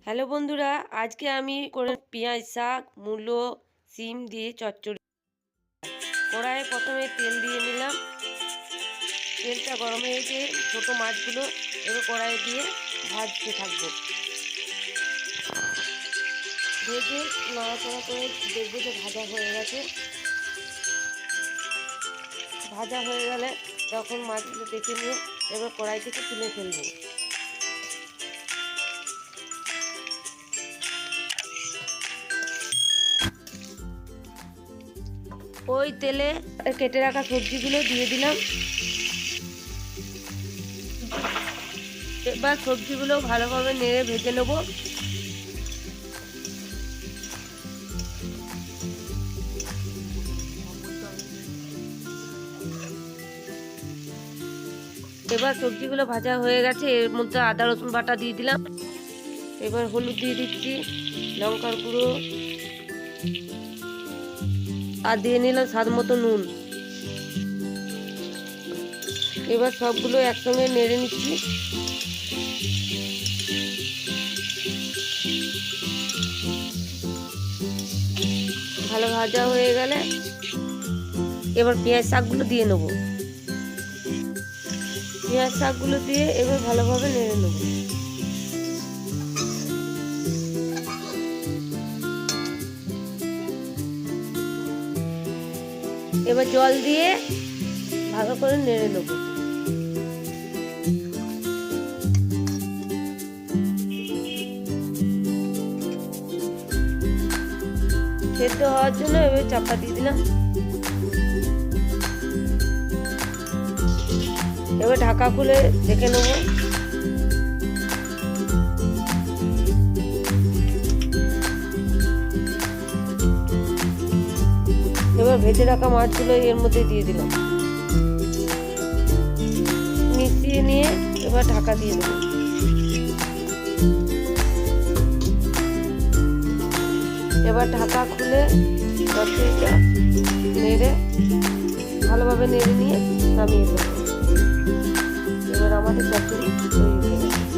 Hello বন্ধুরা, আজকে আমি করে পেঁয়াজ শাক মূলো সিম দিয়ে চচ্চড়ি। কড়াইয়ে প্রথমে তেল দিয়ে নিলাম। তেলটা গরম হয়ে গিয়ে ছোটো মাছগুলো এবার কড়াইয়ে দিয়ে ভাজতে থাকবো। ভেজে নাড়াচাড়া করে দেখবো যে ভাজা হয়ে গেছে। ভাজা হয়ে গেলে তখন মাছগুলো দেখে নিয়ে এবার কড়াই থেকে তুলে ফেলবো। ওই তেলে কেটে রাখা সবজিগুলো দিয়ে দিলাম। এবার সবজিগুলো ভালোভাবে নেড়ে ভেজে নেব। এবার সবজিগুলো ভাজা হয়ে গেছে, এর মধ্যে আদা রসুন বাটা দিয়ে দিলাম। এবার হলুদ দিয়ে দিচ্ছি, লঙ্কার গুঁড়ো আর দিয়ে নিলাম স্বাদ মতো নুন। এবার সবগুলো একসঙ্গে নেড়ে নিচ্ছি। ভালো ভাজা হয়ে গেলে এবার পেঁয়াজ শাকগুলো দিয়ে নেব। পেঁয়াজ শাকগুলো দিয়ে এবার ভালোভাবে নেড়ে নেব। এবার জল দিয়ে ভালো করে নেড়ে নেব। সেদ্ধ হওয়ার জন্য এবার চাপা দিয়ে দিলাম। এবার ঢাকা খুলে দেখে নেব। এবার ভেজে রাখা মাছগুলো এর মধ্যে দিয়ে দিলাম। মিশিয়ে নিয়ে এবার ঢাকা দিয়ে দেব। এবার ঢাকা খুলে চচ্চড়িটা নেড়ে ভালোভাবে নেড়ে নিয়ে নামিয়ে দেবো। এবার আমাদের চচ্চড়ি তৈরি হয়ে গেছে।